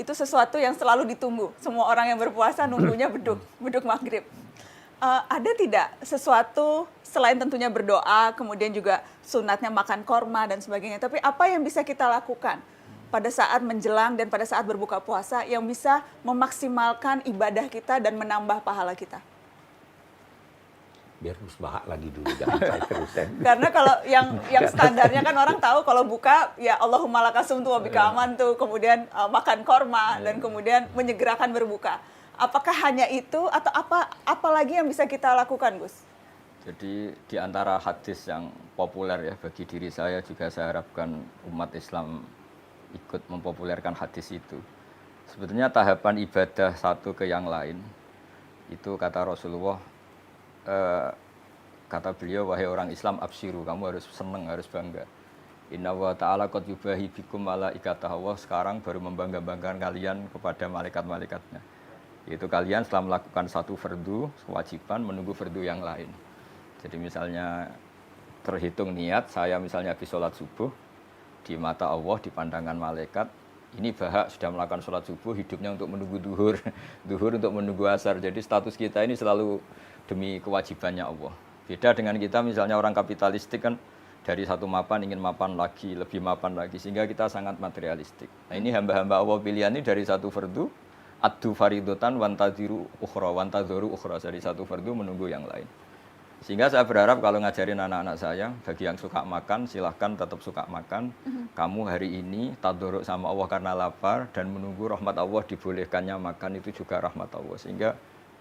itu sesuatu yang selalu ditunggu. Semua orang yang berpuasa nunggunya beduk maghrib. Ada tidak sesuatu selain tentunya berdoa, kemudian juga sunatnya makan korma dan sebagainya, tapi apa yang bisa kita lakukan pada saat menjelang dan pada saat berbuka puasa yang bisa memaksimalkan ibadah kita dan menambah pahala kita? Biar musbahak lagi dulu, jangan saya terus. Karena kalau yang standarnya kan orang tahu kalau buka ya Allahumma lakasum tuh wabika aman tuh, kemudian makan korma dan kemudian menyegerakan berbuka. Apakah hanya itu atau apa lagi yang bisa kita lakukan, Gus? Jadi di antara hadis yang populer ya bagi diri saya juga saya harapkan umat Islam ikut mempopulerkan hadis itu. Sebetulnya tahapan ibadah satu ke yang lain itu kata Rasulullah, kata beliau, wahai orang Islam absyiru, kamu harus senang, harus bangga. Inna wa ta'ala qad yubahi bikum malaikatahu, Allah sekarang baru membangga-banggakan kalian kepada malaikat-malaikatnya. Yaitu kalian setelah melakukan satu fardu, kewajiban menunggu fardu yang lain. Jadi misalnya terhitung niat, saya misalnya habis sholat subuh, di mata Allah, di pandangan malaikat, ini Bahak sudah melakukan sholat subuh, hidupnya untuk menunggu duhur, duhur untuk menunggu asar. Jadi status kita ini selalu demi kewajibannya Allah. Beda dengan kita misalnya orang kapitalistik kan, dari satu mapan ingin mapan lagi, lebih mapan lagi, sehingga kita sangat materialistik. Nah ini hamba-hamba Allah pilihan ini dari satu fardu, addu faridotan wantadhiru ukhra, dari satu fardu menunggu yang lain. Sehingga saya berharap kalau ngajarin anak-anak saya, bagi yang suka makan, silahkan tetap suka makan. Kamu hari ini tadoruk sama Allah karena lapar dan menunggu rahmat Allah, dibolehkannya makan itu juga rahmat Allah. Sehingga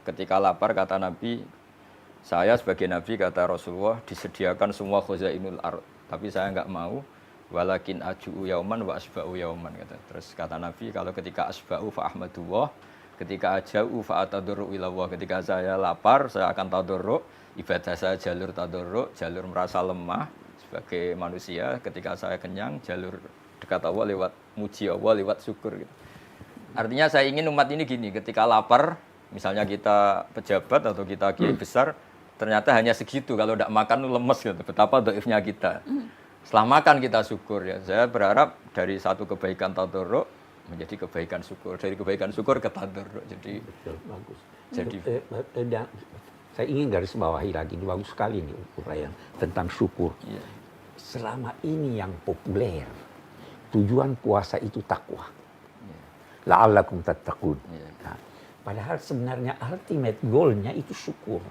ketika lapar kata Nabi, saya sebagai Nabi kata Rasulullah disediakan semua khazainul ard, tapi saya enggak mau. Walakin aju'u yauman wa asba'u yauman kata. Terus kata Nabi kalau ketika asba'u fa ahmadullah, ketika aja'u fa atadurru ilallah, ketika saya lapar saya akan tadurru, ibadah saya jalur tadurru, jalur merasa lemah sebagai manusia. Ketika saya kenyang, jalur dekat Allah lewat muji Allah, lewat syukur gitu. Artinya saya ingin umat ini gini, ketika lapar, misalnya kita pejabat atau kita kiai besar, ternyata hanya segitu, kalau tidak makan lemes gitu. Betapa dhaifnya kita. Setelah makan kita syukur ya. Saya berharap dari satu kebaikan tadarruk menjadi kebaikan syukur, dari kebaikan syukur ke tadarruk. Jadi betul, bagus. Jadi saya ingin garis bawahi lagi, bagus sekali nih uraian tentang syukur. iya. Selama ini yang populer, tujuan puasa itu takwa. La'allakum tattaqun. Nah, padahal sebenarnya ultimate goalnya itu syukur.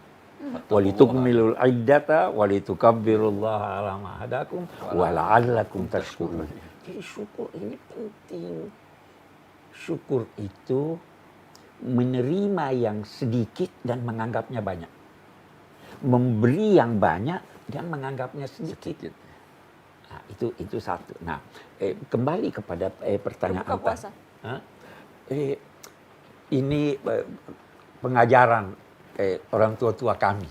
Walitukmilul iddata walitukabbirullaha ala ma hadakum wa la'allakum tashkurun. Jadi syukur ini penting. Syukur itu menerima yang sedikit dan menganggapnya banyak. Memberi yang banyak dan menganggapnya sedikit. Nah, itu satu. Nah, kembali kepada pertanyaan Berbuka puasa. Ini pengajaran orang tua-tua kami.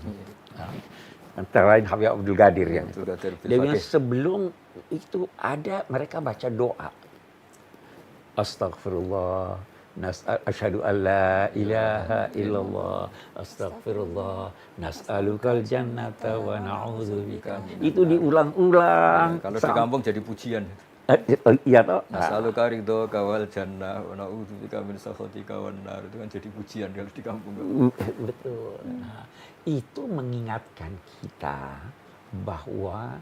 Antara lain Habib Abdul Qadir yang itu. Dia bilang sebelum itu ada mereka baca doa. Astaghfirullah, asyhadu an la ilaha illallah, astaghfirullah, nas'alukal jannata wa na'udzubika. Itu diulang-ulang. Kalau di kampung jadi pujian. Iya toh. Nas'aluka ridho kawal jannah wa na'udzubika min sakhatika wan nar. Itu kan jadi pujian kalau di kampung. Betul. Nah, itu mengingatkan kita bahwa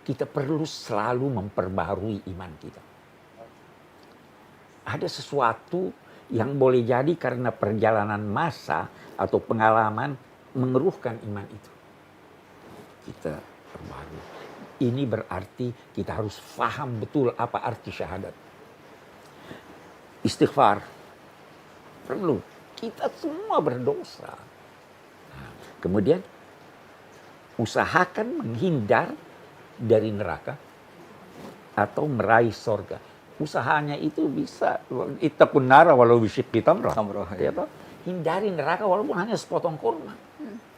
kita perlu selalu memperbarui iman kita. Ada sesuatu yang boleh jadi karena perjalanan masa atau pengalaman mengeruhkan iman itu. Kita perbarui. Ini berarti kita harus paham betul apa arti syahadat. Istighfar. Perlu. Kita semua berdosa. Nah, kemudian usahakan menghindar dari neraka atau meraih sorga. Usahanya itu bisa ittaqun nara walau bisyikki tamrah. Ya toh? Hindari neraka walaupun hanya sepotong kurma.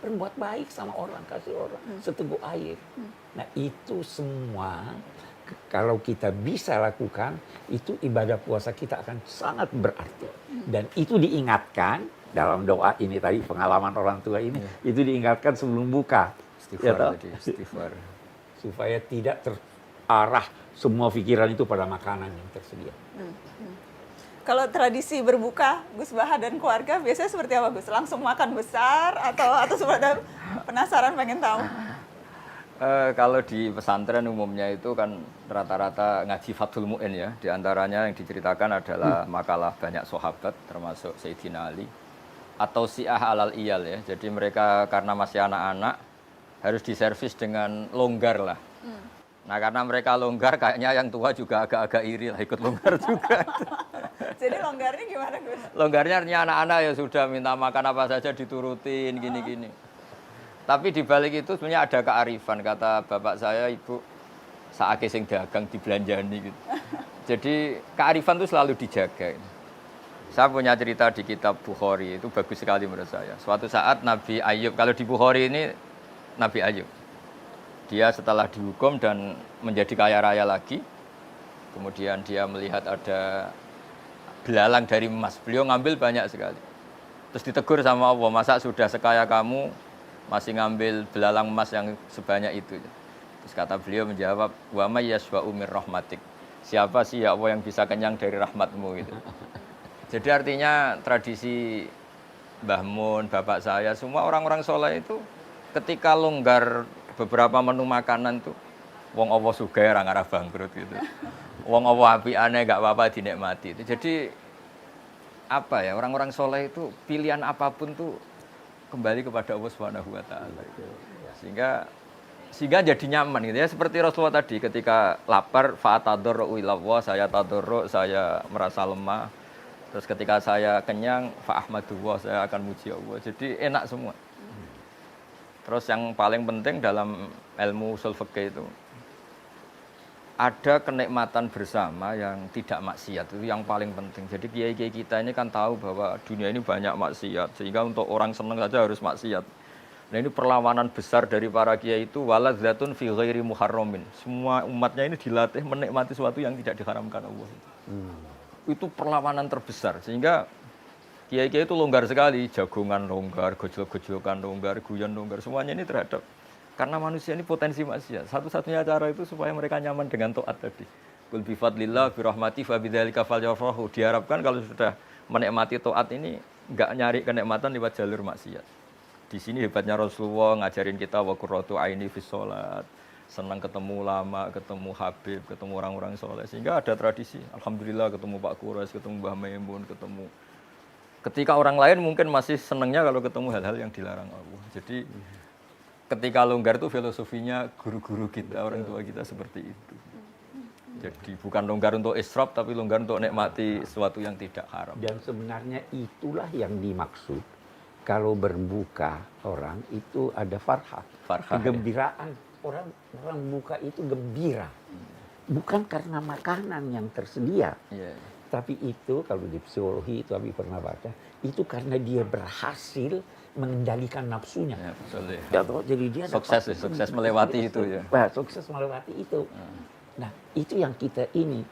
Berbuat baik sama orang, kasih orang seteguk air. Nah, itu semua kalau kita bisa lakukan, itu ibadah puasa kita akan sangat berarti. Dan itu diingatkan dalam doa ini tadi, pengalaman orang tua ini, itu diingatkan sebelum buka. Istighfar tadi, istighfar. Supaya tidak terarah semua pikiran itu pada makanan yang tersedia. Kalau tradisi berbuka Gus Baha dan keluarga biasanya seperti apa Gus? Langsung makan besar atau seperti apa? Penasaran pengen tahu. Kalau di pesantren umumnya itu kan rata-rata ngaji Fathul Mu'in ya. Di antaranya yang diceritakan adalah makalah banyak sahabat termasuk Sayyidina Ali atau Syiah alal iyal ya. Jadi mereka karena masih anak-anak harus diservis dengan longgar lah. Nah karena mereka longgar kayaknya yang tua juga agak-agak iri lah ikut longgar juga. Jadi longgarnya gimana Gus? Longgarnya artinya anak-anak ya sudah minta makan apa saja diturutin gini-gini. Tapi di balik itu sebenarnya ada kearifan, kata bapak saya, ibu saake sing dagang dibelanjani gitu. Jadi kearifan itu selalu dijaga. Saya punya cerita di kitab Bukhari, itu bagus sekali menurut saya. Suatu saat Nabi Ayub, kalau di Bukhari ini Nabi Ayub, dia setelah dihukum dan menjadi kaya raya lagi, kemudian dia melihat ada belalang dari emas, beliau ngambil banyak sekali. Terus ditegur sama Allah, masa sudah sekaya kamu, masih ngambil belalang emas yang sebanyak itu. Terus kata beliau menjawab, wa may yaswa'u mir rahmatik. Siapa sih ya Allah yang bisa kenyang dari rahmatmu gitu. Jadi artinya tradisi Mbah Mun, bapak saya, semua orang-orang soleh itu ketika longgar beberapa menu makanan tuh, wong Allah sugih ora ngarah bangkrut gitu. Wong Allah apiane gak apa-apa dinikmati. Jadi apa ya, orang-orang soleh itu pilihan apapun tuh kembali kepada Allah Subhanahu wa taala. Sehingga jadi nyaman gitu ya, seperti Rasulullah tadi ketika lapar fa'atadarru ilallah, saya tadarru, saya merasa lemah. Terus ketika saya kenyang fa'ahmadullah, saya akan muji Allah. Jadi enak semua. Terus yang paling penting dalam ilmu ushul fikih itu ada kenikmatan bersama yang tidak maksiat, itu yang paling penting. Jadi kiai-kiai kita ini kan tahu bahwa dunia ini banyak maksiat, sehingga untuk orang senang saja harus maksiat. Nah ini perlawanan besar dari para kiai itu, waladzatun fi ghairi muharramin. Semua umatnya ini dilatih menikmati sesuatu yang tidak diharamkan Allah. Itu perlawanan terbesar, sehingga kiai-kiai itu longgar sekali, jagongan longgar, gojlok-gojlokan longgar, guyon longgar, semuanya ini terhadap. Karena manusia ini potensi maksiat. Satu-satunya cara itu supaya mereka nyaman dengan taat tadi. Qul bi fadlillah bi rahmati fa bidzalika falyafrahu. Diharapkan kalau sudah menikmati taat ini enggak nyari kenikmatan lewat jalur maksiat. Di sini hebatnya Rasulullah ngajarin kita wa qurratu aini fis shalat. Senang ketemu ulama, ketemu habib, ketemu orang-orang soleh. Sehingga ada tradisi. Alhamdulillah ketemu Pak Quraisy, ketemu Mbah Maimun, ketemu. Ketika orang lain mungkin masih senangnya kalau ketemu hal-hal yang dilarang Allah. Jadi ketika longgar itu filosofinya guru-guru kita, orang tua kita seperti itu. Jadi bukan longgar untuk israf, tapi longgar untuk nikmati sesuatu yang tidak haram. Dan sebenarnya itulah yang dimaksud. Kalau berbuka orang itu ada farhah, kegembiraan. Orang buka itu gembira. Bukan karena makanan yang tersedia. Tapi itu kalau di psikologi itu kami pernah baca, itu karena dia berhasil mengendalikan nafsunya. Ya, betul ya. Ya, jadi dia sukses melewati itu ya. Nah, sukses melewati itu. Nah, itu yang kita ini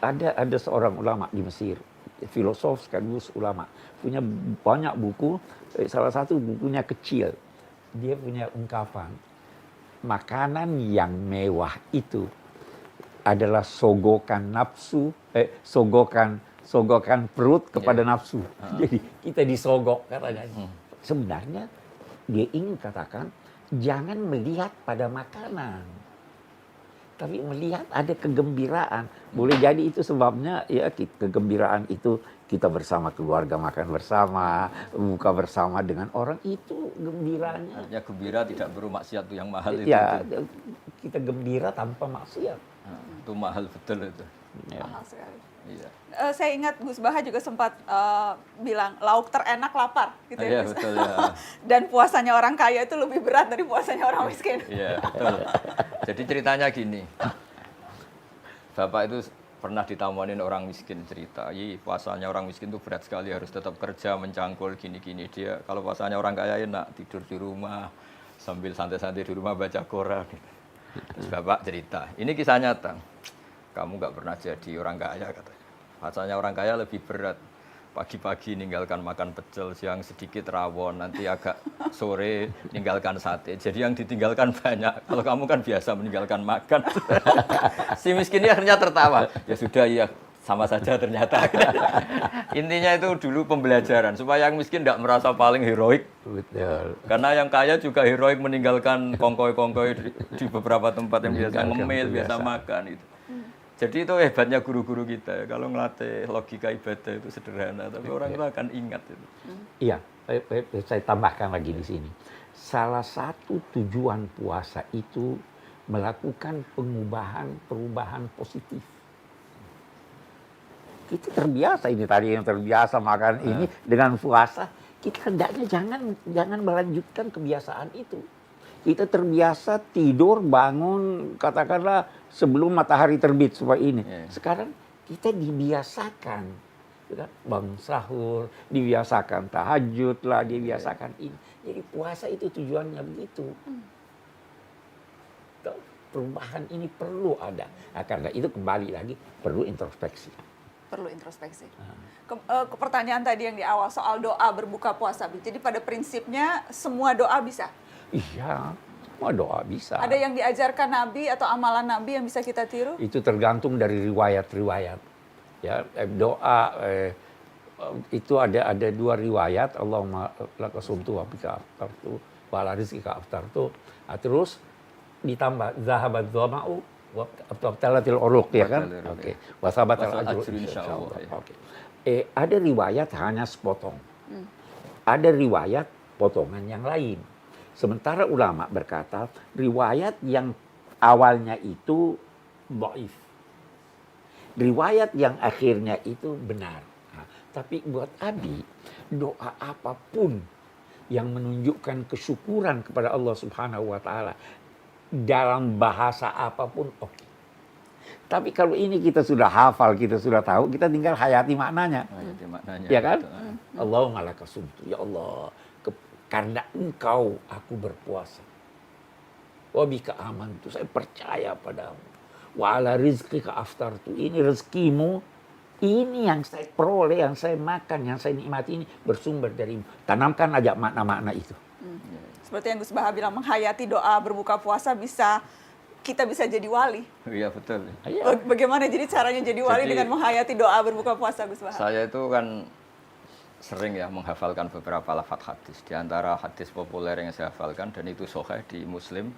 ada seorang ulama di Mesir, filosof sekaligus ulama, punya banyak buku, salah satu bukunya kecil. Dia punya ungkapan, makanan yang mewah itu adalah sogokan nafsu, sogokan perut kepada nafsu. Jadi kita disogok katanya. Sebenarnya dia ingin katakan jangan melihat pada makanan, tapi melihat ada kegembiraan. Boleh jadi itu sebabnya ya kegembiraan itu kita bersama keluarga makan bersama, buka bersama dengan orang, itu gembiranya. Ya gembira tidak perlu maksiat tuh yang mahal itu. Ya kita gembira tanpa maksiat. Itu mahal betul itu. Ya. Mahal sekali. Iya. Saya ingat Gus Baha juga sempat bilang lauk terenak lapar gitu ya. Iya betul ya. Dan puasanya orang kaya itu lebih berat dari puasanya orang miskin. Iya betul. Jadi ceritanya gini, Bapak itu pernah ditamuanin orang miskin cerita, puasanya orang miskin itu berat sekali, harus tetap kerja mencangkul gini-gini. Dia kalau puasanya orang kaya enak tidur di rumah sambil santai-santai di rumah baca Quran. Terus Bapak cerita, ini kisah nyata. Kamu nggak pernah jadi orang kaya katanya. Puasanya orang kaya lebih berat. Pagi-pagi ninggalkan makan pecel, siang sedikit rawon, nanti agak sore ninggalkan sate. Jadi yang ditinggalkan banyak. Kalau kamu kan biasa meninggalkan makan. Si miskin ini akhirnya tertawa. Ya sudah ya, sama saja ternyata. Intinya itu dulu pembelajaran supaya yang miskin tidak merasa paling heroik. Betul. Karena yang kaya juga heroik meninggalkan kongkoi-kongkoi di beberapa tempat yang biasa ngemil, biasa makan itu. Jadi itu hebatnya guru-guru kita ya. Kalau ngelatih logika ibadah itu sederhana, tapi orang itu akan ingat itu. Iya, saya tambahkan lagi di sini. Salah satu tujuan puasa itu melakukan perubahan positif. Kita terbiasa ini tadi yang terbiasa makan ini dengan puasa, kita hendaknya jangan melanjutkan kebiasaan itu. Kita terbiasa tidur, bangun, katakanlah sebelum matahari terbit supaya ini. Sekarang kita dibiasakan, bangun sahur, dibiasakan tahajud lah, dibiasakan ini. Jadi puasa itu tujuannya begitu. Perubahan ini perlu ada. Nah, karena itu kembali lagi perlu introspeksi. Perlu introspeksi. Ke pertanyaan tadi yang di awal soal doa berbuka puasa. Jadi pada prinsipnya semua doa bisa? Iya, semua doa bisa. Ada yang diajarkan Nabi atau amalan Nabi yang bisa kita tiru? Itu tergantung dari riwayat-riwayat. Ya, doa itu ada 2 riwayat. Allahumma laka sumtu wa bika aftartu wa ala rizqika aftartu. Terus ditambah zahabat dhama'u wa abtalatil uruq ya kan? Oke. Wa sabatal ajru insyaallah. Oke. Ada riwayat hanya sepotong. Ada riwayat potongan yang lain. Sementara ulama berkata riwayat yang awalnya itu dhaif. Riwayat yang akhirnya itu benar. Nah, tapi buat Abi, doa apapun yang menunjukkan kesyukuran kepada Allah Subhanahu wa taala dalam bahasa apapun oke. Tapi kalau ini kita sudah hafal, kita sudah tahu, kita tinggal hayati maknanya. Hayati maknanya. Ya kan? Allahumma laka sumtu. Ya Allah, karena Engkau aku berpuasa. Wa bika amantu, saya percaya padamu. Wa ala rizqika aftartu. Ini rezekimu, ini yang saya peroleh, yang saya makan, yang saya nikmati ini bersumber darimu. Tanamkan aja makna-makna itu. Seperti yang Gus Baha bilang, menghayati doa berbuka puasa kita bisa jadi wali. Iya betul. Bagaimana jadi caranya jadi wali dengan menghayati doa berbuka puasa, Gus Baha? Saya itu kan sering ya menghafalkan beberapa lafaz hadis. Di antara hadis populer yang saya hafalkan dan itu sahih di Muslim,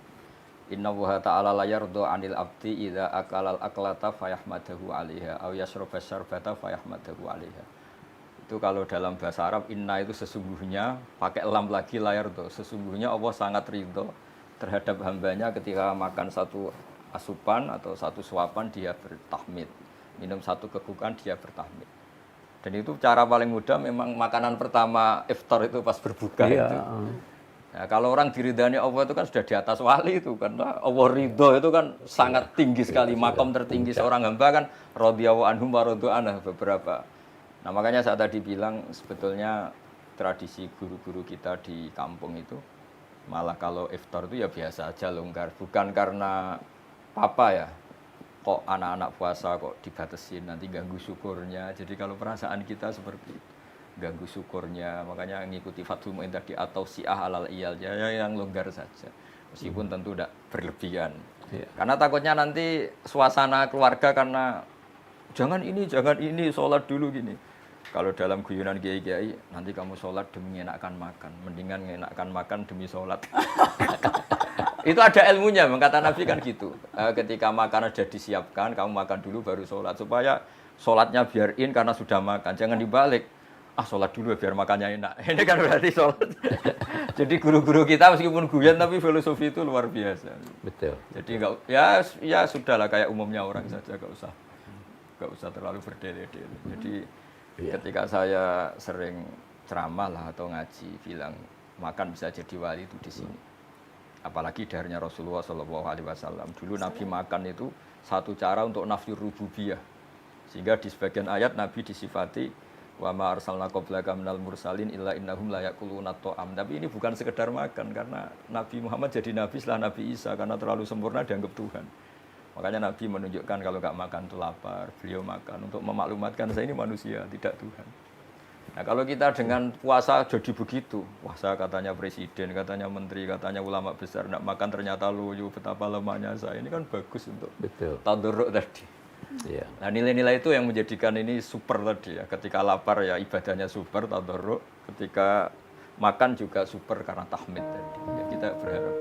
Inna Allaha ta'ala la yardu 'anil abdi idza akalal aklata fayahmadahu 'alaiha aw yashraba syarbata fayahmadahu 'alaiha. Itu kalau dalam bahasa Arab, inna itu sesungguhnya, pakai lam lagi layar tuh. Sesungguhnya Allah sangat ridho terhadap hambanya ketika makan satu asupan atau satu suapan dia bertahmid. Minum satu kegukan dia bertahmid. Dan itu cara paling mudah memang makanan pertama iftar itu pas berbuka itu. Nah, kalau orang diridhani Allah itu kan sudah di atas wali itu. Karena Allah ridho itu kan sangat tinggi sekali. Makom tertinggi seorang hamba kan radhiyallahu anhum wa radu anhu beberapa. Nah makanya saya tadi bilang sebetulnya tradisi guru-guru kita di kampung itu malah kalau iftar itu ya biasa aja longgar. Bukan karena apa ya, kok anak-anak puasa kok dibatasin nanti ganggu syukurnya. Jadi kalau perasaan kita seperti itu, ganggu syukurnya, makanya ngikuti Fathul Mu'in tadi atau si'ah alal iyal ya yang longgar saja. Meskipun tentu tidak berlebihan. Karena takutnya nanti suasana keluarga karena jangan ini, sholat dulu gini. Kalau dalam guyonan kiai-kiai, nanti kamu sholat demi menyenangkan makan. Mendingan menyenangkan makan demi sholat. Itu ada ilmunya, kata Nabi kan gitu. Ketika makanan sudah disiapkan, kamu makan dulu baru sholat. Supaya sholatnya biarin karena sudah makan. Jangan dibalik. Sholat dulu biar makannya enak. Ini kan berarti sholat. Jadi guru-guru kita meskipun guyon, tapi filosofi itu luar biasa. Betul. Jadi enggak, ya sudahlah kayak umumnya orang saja, enggak usah terlalu berdele-dele. Jadi ketika saya sering ceramah lah atau ngaji bilang makan bisa jadi wali itu di sini. Apalagi darinya Rasulullah SAW. Dulu Nabi makan itu satu cara untuk nafyur rububiyah. Sehingga di sebagian ayat Nabi disifati wa ma arsalna qablaka minal mursalin illa innahum la yaquluna ta'am. Tapi ini bukan sekedar makan karena Nabi Muhammad jadi nabi setelah Nabi Isa karena terlalu sempurna dianggap Tuhan. Makanya Nabi menunjukkan kalau nggak makan itu lapar, beliau makan untuk memaklumatkan saya ini manusia, tidak Tuhan. Nah kalau kita dengan puasa jadi begitu, puasa katanya presiden, katanya menteri, katanya ulama besar, nggak makan ternyata loyo, betapa lemahnya saya, ini kan bagus untuk tadarruk tadi. Iya. Nah nilai-nilai itu yang menjadikan ini super tadi ya. Ketika lapar ya ibadahnya super, tadarruk. Ketika makan juga super karena tahmid tadi. Ya, kita berharap